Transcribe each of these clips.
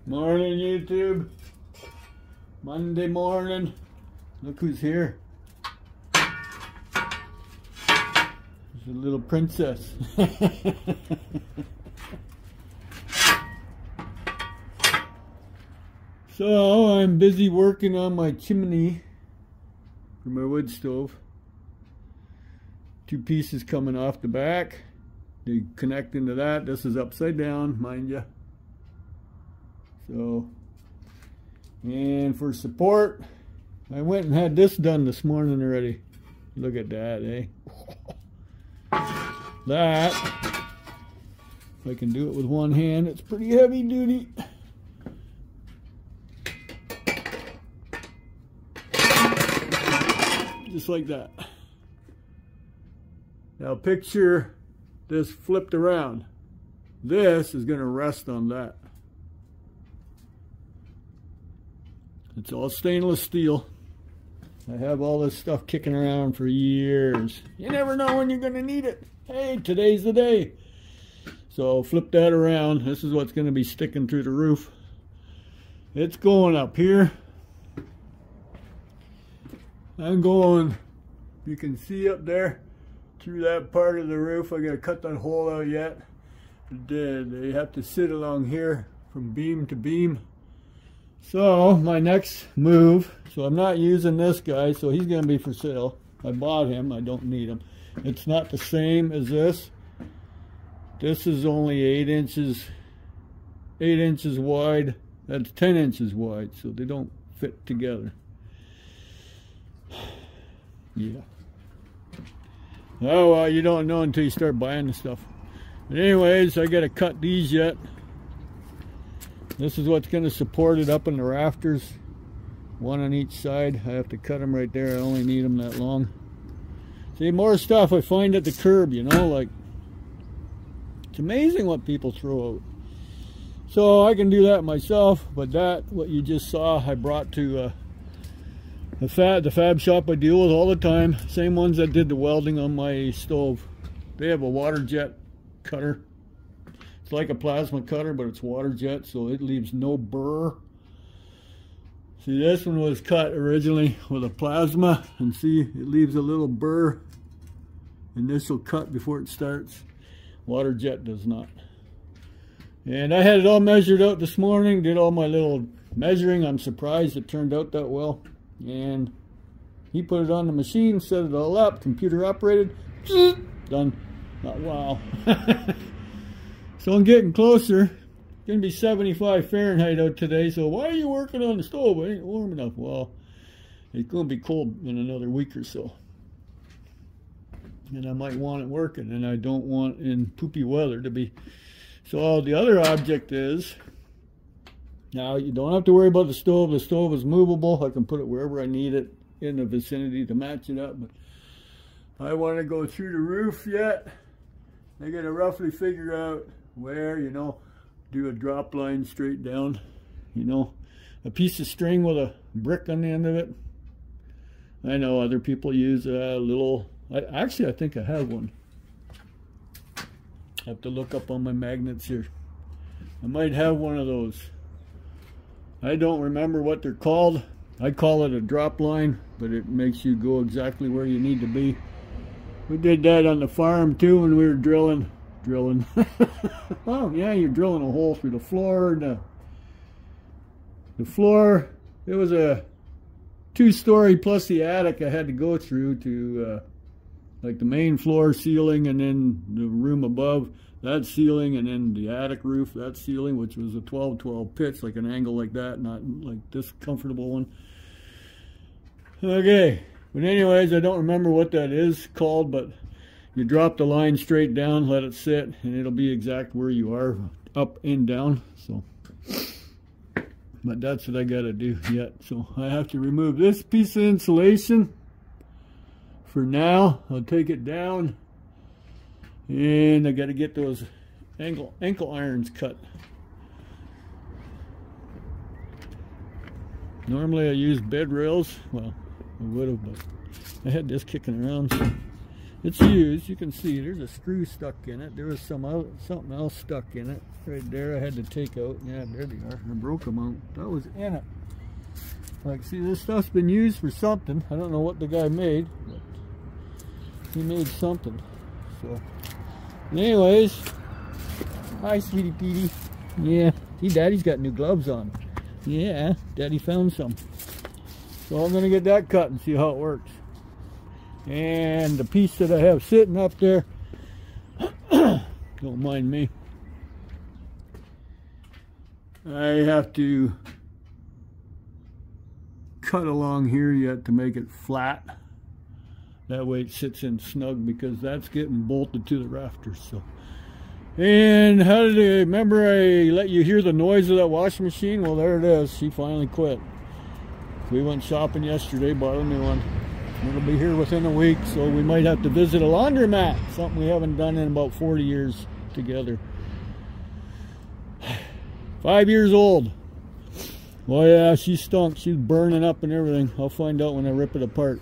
Morning, YouTube. Monday morning. Look who's here. There's a little princess. So I'm busy working on my chimney for my wood stove. Two pieces coming off the back. They connect into that. This is upside down, mind you. So, and for support, I went and had this done this morning already. Look at that, eh? That, if I can do it with one hand, it's pretty heavy duty. Just like that. Now picture this flipped around. This is going to rest on that. It's all stainless steel. I have all this stuff kicking around for years. You never know when you're going to need it. Hey, today's the day. So flip that around. This is what's going to be sticking through the roof. It's going up here. I'm going, you can see up there through that part of the roof. I got to cut that hole out yet. They have to sit along here from beam to beam. So my next move, so I'm not using this guy, so he's going to be for sale. I bought him, I don't need him. It's not the same as this. This is only 8 inches wide. That's 10 inches wide, so they don't fit together. Yeah. Oh well, you don't know until you start buying the stuff. But anyways, I got to cut these yet. This is what's going to support it up in the rafters. One on each side. I have to cut them right there. I only need them that long. See, more stuff I find at the curb, you know, like, it's amazing what people throw out. So I can do that myself, but that, what you just saw, I brought to the fab shop I deal with all the time. Same ones that did the welding on my stove. They have a water jet cutter. It's like a plasma cutter, but it's water jet, so it leaves no burr. See, this one was cut originally with a plasma, and see, it leaves a little burr. Initial cut before it starts. Water jet does not. And I had it all measured out this morning, did all my little measuring. I'm surprised it turned out that well. And he put it on the machine, set it all up, computer operated, done. Wow. So I'm getting closer. It's going to be 75 Fahrenheit out today, so why are you working on the stove? It ain't warm enough. Well, it's going to be cold in another week or so. And I might want it working, and I don't want in poopy weather to be. So the other object is, now you don't have to worry about the stove. The stove is movable. I can put it wherever I need it in the vicinity to match it up. But I want to go through the roof yet. I got to roughly figure out where, you know, do a drop line straight down, you know, a piece of string with a brick on the end of it. I know other people use a little, I think I have one. I have to look up on my magnets here. I might have one of those. I don't remember what they're called. I call it a drop line, but it makes you go exactly where you need to be. We did that on the farm too when we were drilling. Oh yeah, you're drilling a hole through the floor. The floor, it was a 2-story plus the attic I had to go through to like the main floor ceiling, and then the room above that ceiling, and then the attic roof, that ceiling, which was a 12-12 pitch, like an angle like that, not like this comfortable one. Okay, but anyways, I don't remember what that is called, but you drop the line straight down, let it sit, and it'll be exact where you are, up and down. So, but that's what I gotta do yet. So I have to remove this piece of insulation for now. I'll take it down, and I gotta get those ankle irons cut. Normally I use bed rails. Well, I would have, but I had this kicking around. So it's used. You can see there's a screw stuck in it. There was something else stuck in it. right there I had to take out. Yeah, there they are. I broke them out. That was in it. Like, see, this stuff's been used for something. I don't know what the guy made, but he made something. So, anyways, hi, sweetie Petey. Yeah, see, Daddy's got new gloves on. Yeah, Daddy found some. So I'm gonna get that cut and see how it works. And the piece that I have sitting up there, don't mind me, I have to cut along here yet to make it flat. That way it sits in snug, because that's getting bolted to the rafters. So, and how did I remember I let you hear the noise of that washing machine? Well, there it is. She finally quit. We went shopping yesterday, bought a new one. It'll be here within a week, so we might have to visit a laundromat, something we haven't done in about 40 years together. 5 years old. Well, yeah, she stunk. She's burning up and everything. I'll find out when I rip it apart.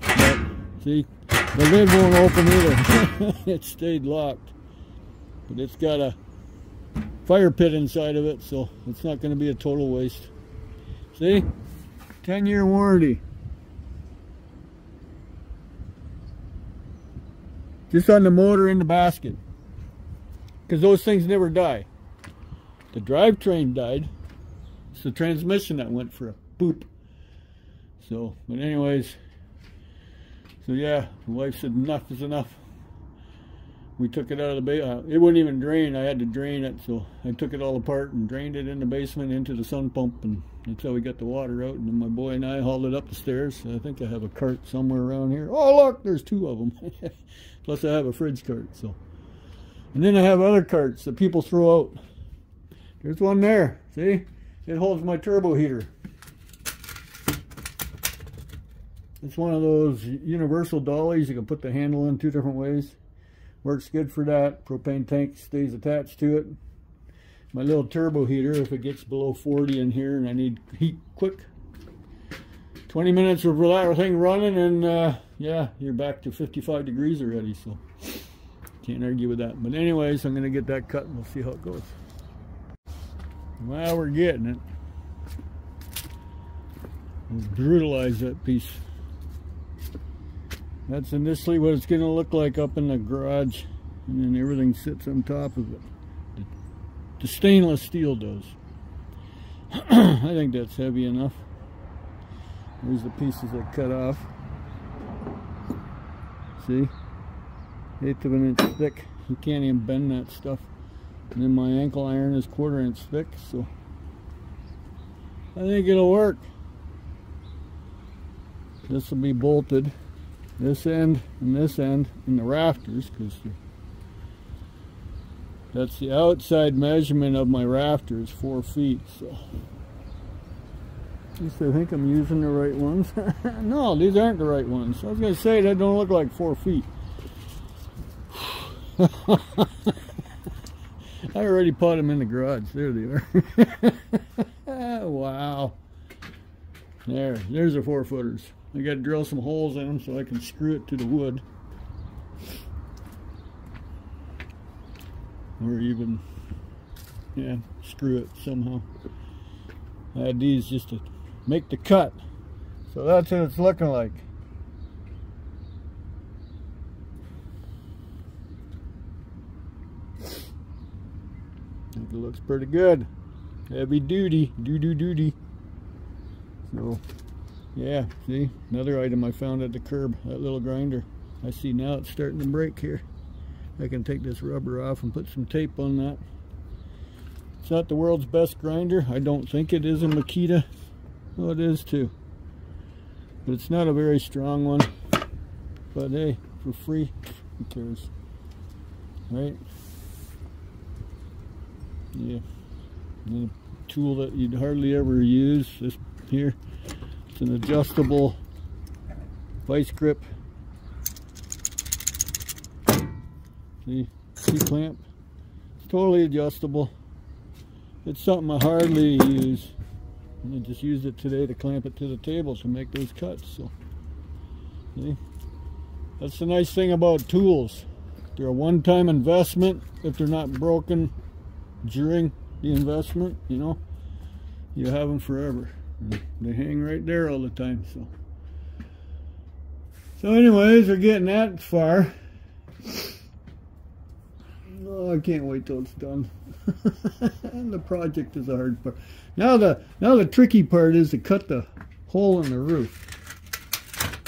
But, see, the lid won't open either. It stayed locked. But it's got a fire pit inside of it, so it's not going to be a total waste. See? 10-year warranty. Just on the motor and the basket. Because those things never die. The drivetrain died. It's the transmission that went for a boop. So, but anyways, so yeah, the wife said enough is enough. We took it out of the basement. It wouldn't even drain. I had to drain it, so I took it all apart and drained it in the basement into the sun pump, and that's how we got the water out. And then my boy and I hauled it up the stairs. I think I have a cart somewhere around here. Oh, look, there's 2 of them. Plus I have a fridge cart. So, and then I have other carts that people throw out. There's one there. See? It holds my turbo heater. It's one of those universal dollies. You can put the handle in 2 different ways. Works good for that. Propane tank stays attached to it. My little turbo heater, if it gets below 40 in here and I need heat quick, 20 minutes of that thing running, and yeah, you're back to 55 degrees already, so can't argue with that. But anyways, I'm going to get that cut and we'll see how it goes. Well, we're getting it. We'll brutalize that piece. That's initially what it's going to look like up in the garage, and then everything sits on top of it. The stainless steel does. I think that's heavy enough. There's the pieces I cut off. See? 1/8 of an inch thick. You can't even bend that stuff. And then my ankle iron is 1/4 inch thick, so I think it'll work. This will be bolted, this end and this end in the rafters, because that's the outside measurement of my rafters, 4 feet. So at least I think I'm using the right ones. No, these aren't the right ones. I was going to say that don't look like 4 feet. I already put them in the garage. There they are. Wow. There's the 4-footers. I got to drill some holes in them so I can screw it to the wood. Or even, yeah, screw it somehow. I had these just to make the cut. So that's what it's looking like. I think it looks pretty good. Heavy duty, duty. So, yeah, see, another item I found at the curb, that little grinder. I see now it's starting to break here. I can take this rubber off and put some tape on that. It's not the world's best grinder. I don't think it is a Makita. Well, it is too. But it's not a very strong one. But hey, for free, who cares? Right? Yeah. And a tool that you'd hardly ever use. This here. It's an adjustable vice grip. See, C-clamp. It's totally adjustable. It's something I hardly use. And I just used it today to clamp it to the table to make those cuts. So, see, that's the nice thing about tools. They're a one-time investment. If they're not broken, during the investment, you know, you have them forever. And they hang right there all the time. So anyways, we're getting that far. Oh, I can't wait till it's done. And the project is the hard part. Now the tricky part is to cut the hole in the roof.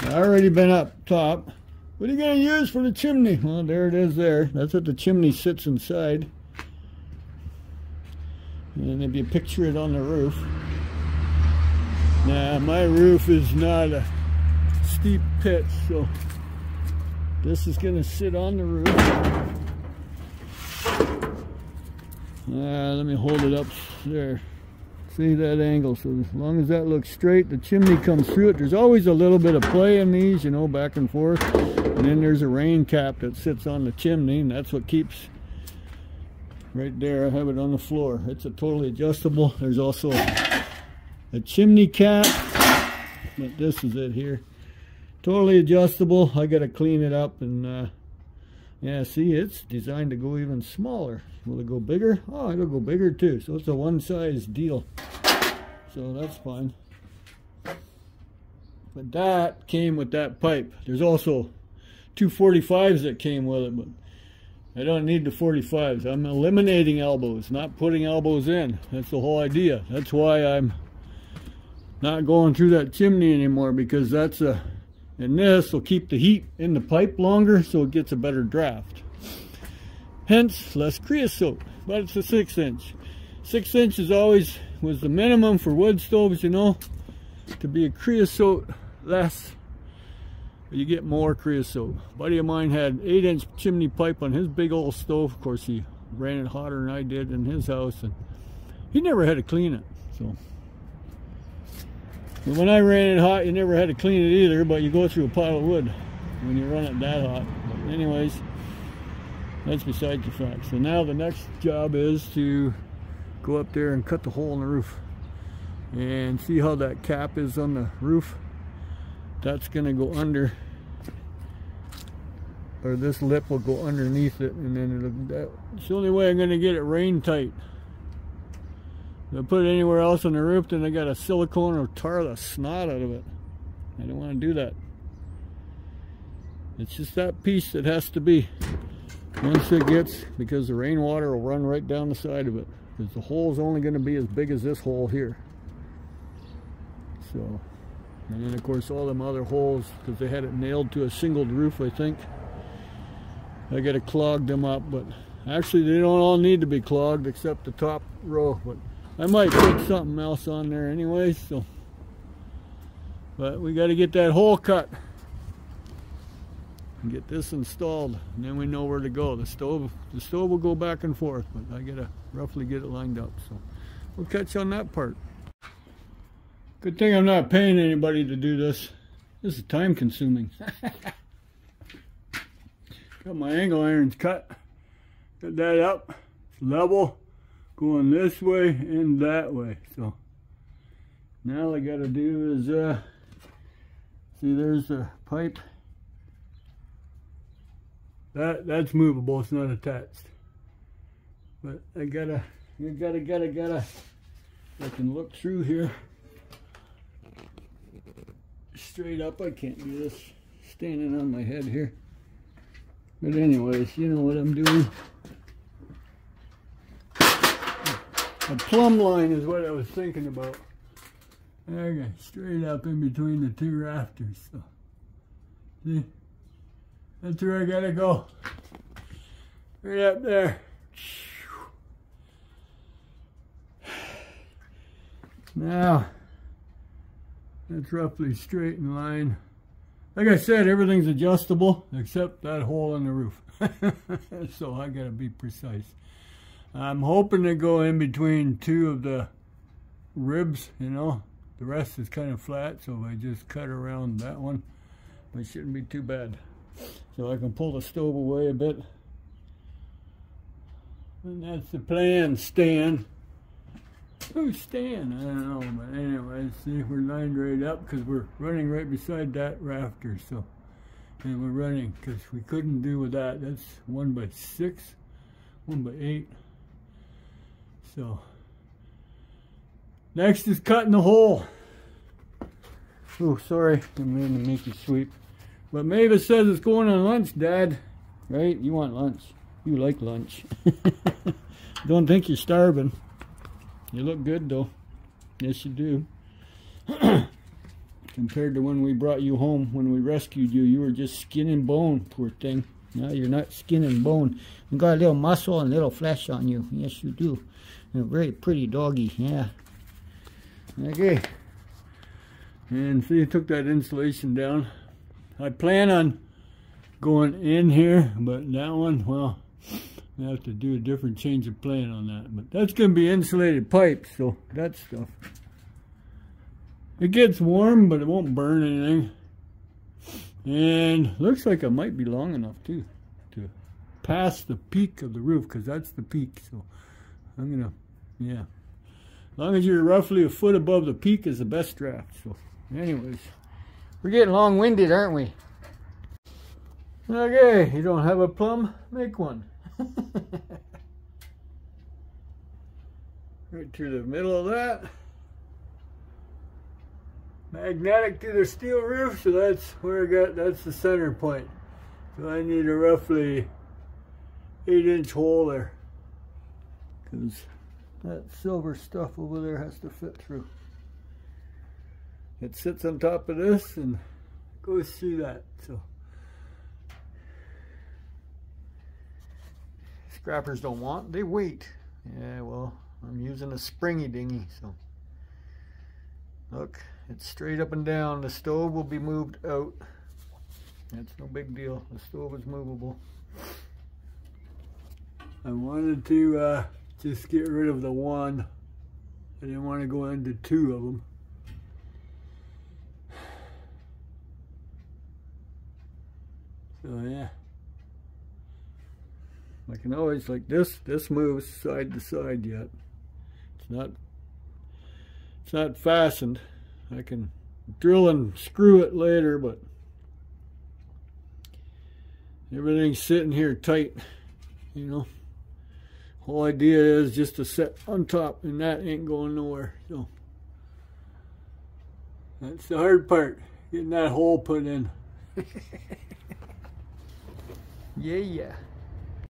I've already been up top. What are you going to use for the chimney? Well, there it is there. That's what the chimney sits inside. And if you picture it on the roof. Now, my roof is not a steep pitch, so this is going to sit on the roof. Let me hold it up there. See that angle? So as long as that looks straight, the chimney comes through it. There's always a little bit of play in these, you know, back and forth. And then there's a rain cap that sits on the chimney, and that's what keeps right there. I have it on the floor. It's a totally adjustable. There's also a chimney cap, but this is it here. Totally adjustable. I got to clean it up, and yeah, see, it's designed to go even smaller. Will it go bigger? Oh, it'll go bigger too. So it's a one-size deal. So that's fine. But that came with that pipe. There's also two 45s that came with it, but I don't need the 45s. I'm eliminating elbows, not putting elbows in. That's the whole idea. That's why I'm not going through that chimney anymore, because that's a, and this will keep the heat in the pipe longer, so it gets a better draft. Hence, less creosote, but it's a 6-inch. 6 inches always was the minimum for wood stoves, you know, to be a creosote less. You get more creosote. A buddy of mine had 8-inch chimney pipe on his big old stove. Of course, he ran it hotter than I did in his house, and he never had to clean it. So, but when I ran it hot, you never had to clean it either, but you go through a pile of wood when you run it that hot. But anyways, that's beside the fact. So now the next job is to go up there and cut the hole in the roof. And see how that cap is on the roof? That's going to go under, or this lip will go underneath it, and then that's the only way I'm going to get it rain tight. If I put it anywhere else on the roof, then I got a silicone or tar the snot out of it. I don't want to do that. It's just that piece that has to be. Once it gets, because the rainwater will run right down the side of it, because the hole is only going to be as big as this hole here. So, and then of course all them other holes, because they had it nailed to a shingled roof, I think, I got to clog them up. But actually they don't all need to be clogged except the top row, but I might put something else on there anyway. So, but we got to get that hole cut and get this installed, and then we know where to go. The stove will go back and forth, but I gotta roughly get it lined up. So we'll catch on that part. Good thing I'm not paying anybody to do this. This is time consuming. Got my angle irons cut. Got that up. It's level. Going this way and that way. So now all I gotta do is see, there's the pipe. That's movable, it's not attached. But I gotta, I can look through here. Straight up, I can't do this standing on my head here. But anyways, you know what I'm doing. A plumb line is what I was thinking about. Okay, straight up in between the two rafters. So, see? That's where I gotta go. Right up there. Now, that's roughly straight in line. Like I said, everything's adjustable except that hole in the roof. So I gotta be precise. I'm hoping to go in between two of the ribs, you know. The rest is kind of flat, so I just cut around that one. But it shouldn't be too bad. So I can pull the stove away a bit. And that's the plan, Stan. Who's Stan? I don't know, but anyway, see, we're lined right up because we're running right beside that rafter. So, and we're running because we couldn't do with that. That's 1 by 6, 1 by 8. So next is cutting the hole. Oh, sorry, I mean to make you sweep. But Mavis says it's going on lunch, Dad. Right? You want lunch. You like lunch. Don't think you're starving. You look good though. Yes, you do. Compared to when we brought you home, when we rescued you, you were just skin and bone, poor thing. Now you're not skin and bone. You got a little muscle and little flesh on you. Yes, you do. You're a very pretty doggy. Yeah. Okay. And see, I took that insulation down. I plan on going in here, but that one, well, I have to do a different change of plan on that. But that's going to be insulated pipe, so that stuff. It gets warm, but it won't burn anything. And looks like it might be long enough too to pass the peak of the roof, because that's the peak. So I'm gonna, yeah. As long as you're roughly a foot above the peak is the best draft. So anyways, we're getting long-winded, aren't we? Okay, you don't have a plumb? Make one. Right through the middle of that. Magnetic to the steel roof, so that's where I got, that's the center point. So I need a roughly 8-inch hole there, because that silver stuff over there has to fit through. It sits on top of this and goes through that. So scrappers don't want, they wait. Yeah, well, I'm using a springy dinghy, so look, it's straight up and down. The stove will be moved out. That's no big deal. The stove is movable. I wanted to just get rid of the one. I didn't want to go into two of them. So yeah. I can always, like this moves side to side yet. It's not fastened. I can drill and screw it later, but everything's sitting here tight, you know. Whole idea is just to set on top, and that ain't going nowhere. So that's the hard part, getting that hole put in. Yeah.